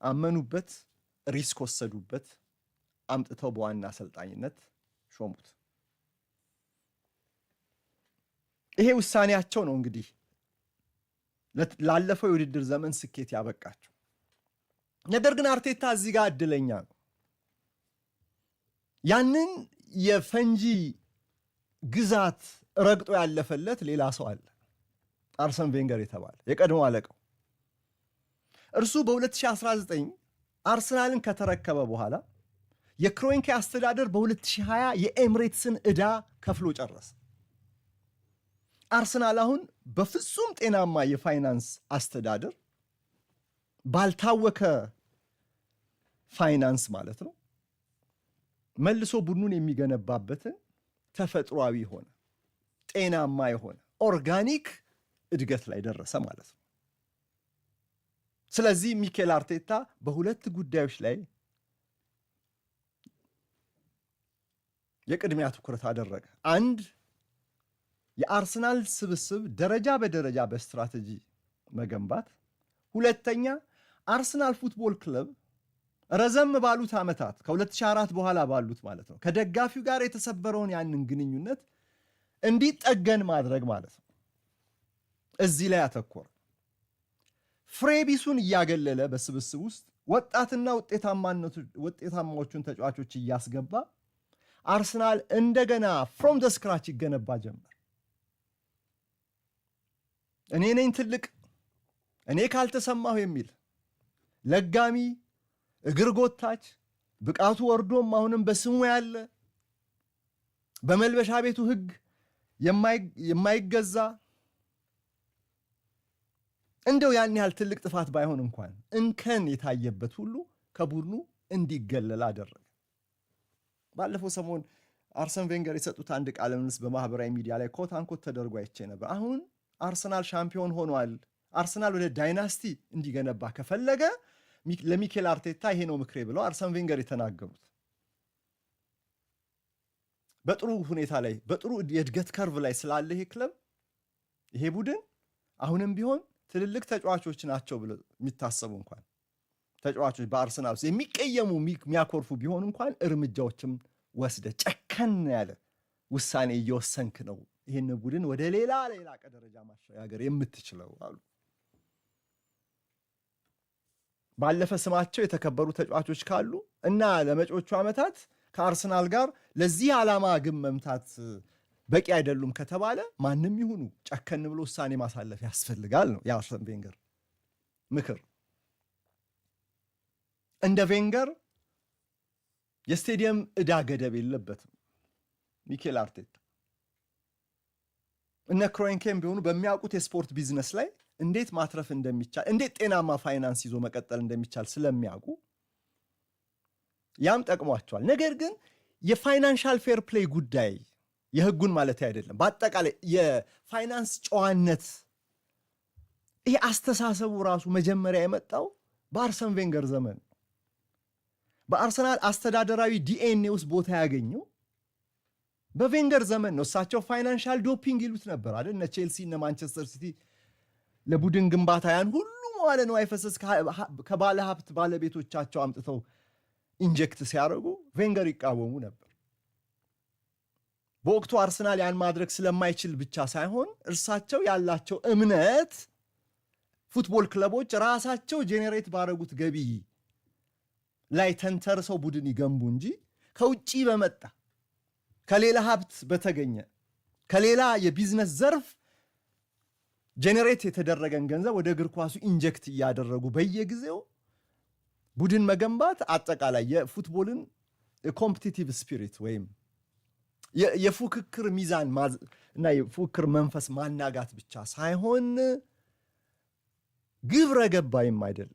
አመኑበት፣ ሪስክ ወሰዱበት፣ አምጥተው በዋና አሰልጣኝነት ሾሙት። ይሄ ውሳኔያቸው ነው እንግዲህ ላለፈው የውድድር ዘመን ስኬት ያበቃቸው። ነገር ግን አርቴታ እዚህ ጋር እድለኛ ነው። ያንን የፈንጂ ግዛት ረግጦ ያለፈለት ሌላ ሰው አለ። አርሰን ቬንገር የተባለ የቀድሞ አለቃው። እርሱ በ2019 አርሰናልን ከተረከበ በኋላ የክሮንኬ አስተዳደር በ2020 የኤምሬትስን ዕዳ ከፍሎ ጨረሰ። አርሰናል አሁን በፍጹም ጤናማ የፋይናንስ አስተዳደር ባልታወከ ፋይናንስ ማለት ነው መልሶ ቡድኑን የሚገነባበትን ተፈጥሯዊ የሆነ ጤናማ የሆነ ኦርጋኒክ እድገት ላይ ደረሰ ማለት ነው። ስለዚህ ሚኬል አርቴታ በሁለት ጉዳዮች ላይ የቅድሚያ ትኩረት አደረገ። አንድ የአርሰናል ስብስብ ደረጃ በደረጃ በስትራቴጂ መገንባት፣ ሁለተኛ አርሰናል ፉትቦል ክለብ ረዘም ባሉት ዓመታት ከ2004 በኋላ ባሉት ማለት ነው ከደጋፊው ጋር የተሰበረውን ያንን ግንኙነት እንዲጠገን ማድረግ ማለት ነው። እዚህ ላይ አተኮረ። ፍሬቢሱን እያገለለ በስብስብ ውስጥ ወጣትና ውጤታማዎቹን ተጫዋቾች እያስገባ አርሰናል እንደገና ፍሮም ዘ ስክራች ይገነባ ጀመር። እኔ ነኝ ትልቅ፣ እኔ ካልተሰማሁ የሚል ለጋሚ፣ እግር ጎታች፣ ብቃቱ ወርዶም አሁንም በስሙ ያለ በመልበሻ ቤቱ ሕግ የማይገዛ እንደው ያን ያህል ትልቅ ጥፋት ባይሆን እንኳን እንከን የታየበት ሁሉ ከቡድኑ እንዲገለል አደረገ። ባለፈው ሰሞን አርሰን ቬንገር የሰጡት አንድ ቃለ ምልልስ በማህበራዊ ሚዲያ ላይ ኮት አንኮት ተደርጎ አይቼ ነበር። አሁን አርሰናል ሻምፒዮን ሆኗል፣ አርሰናል ወደ ዳይናስቲ እንዲገነባ ከፈለገ ለሚኬል አርቴታ ይሄ ነው ምክሬ ብለው አርሰን ቬንገር የተናገሩት። በጥሩ ሁኔታ ላይ በጥሩ የእድገት ከርቭ ላይ ስላለ ይሄ ክለብ ይሄ ቡድን አሁንም ቢሆን ትልልቅ ተጫዋቾች ናቸው ብለው የሚታሰቡ እንኳን ተጫዋቾች በአርሰናል ውስጥ የሚቀየሙ የሚያኮርፉ ቢሆን እንኳን እርምጃዎችም ወስደ ጨከን ያለ ውሳኔ እየወሰንክ ነው ይህን ቡድን ወደ ሌላ ደረጃ ማሸጋገር የምትችለው አሉ። ባለፈ ስማቸው የተከበሩ ተጫዋቾች ካሉ እና ለመጪዎቹ ዓመታት ከአርሰናል ጋር ለዚህ ዓላማ ግን መምታት በቂ አይደሉም ከተባለ ማንም ይሁኑ ጨከን ብሎ ውሳኔ ማሳለፍ ያስፈልጋል ነው የአርሰን ቬንገር ምክር። እንደ ቬንገር የስቴዲየም ዕዳ ገደብ የለበትም ሚኬል አርቴታ። እነ ክሮንኬም ቢሆኑ በሚያውቁት የስፖርት ቢዝነስ ላይ እንዴት ማትረፍ እንደሚቻል፣ እንዴት ጤናማ ፋይናንስ ይዞ መቀጠል እንደሚቻል ስለሚያውቁ ያም ጠቅሟቸዋል። ነገር ግን የፋይናንሻል ፌር ፕሌይ ጉዳይ የህጉን ማለት አይደለም፣ በአጠቃላይ የፋይናንስ ጨዋነት ይሄ አስተሳሰቡ ራሱ መጀመሪያ የመጣው በአርሰን ቬንገር ዘመን በአርሰናል አስተዳደራዊ ዲኤንኤ ውስጥ ቦታ ያገኘው በቬንገር ዘመን ነው። እሳቸው ፋይናንሻል ዶፒንግ ይሉት ነበር አይደል? እነ ቼልሲ እነ ማንቸስተር ሲቲ ለቡድን ግንባታ ያን ሁሉ መዋለ ንዋይ ፈሰስ ከባለ ሀብት ባለቤቶቻቸው አምጥተው ኢንጀክት ሲያደርጉ ቬንገር ይቃወሙ ነበር። በወቅቱ አርሰናል ያን ማድረግ ስለማይችል ብቻ ሳይሆን እርሳቸው ያላቸው እምነት ፉትቦል ክለቦች ራሳቸው ጄኔሬት ባደረጉት ገቢ ላይ ተንተርሰው ቡድን ይገንቡ እንጂ ከውጪ በመጣ ከሌላ ሀብት በተገኘ ከሌላ የቢዝነስ ዘርፍ ጄኔሬት የተደረገን ገንዘብ ወደ እግር ኳሱ ኢንጀክት እያደረጉ በየጊዜው ቡድን መገንባት አጠቃላይ የፉትቦልን ኮምፒቲቲቭ ስፒሪት ወይም የፉክክር ሚዛን እና የፉክክር መንፈስ ማናጋት ብቻ ሳይሆን ግብረ ገባይም አይደለም።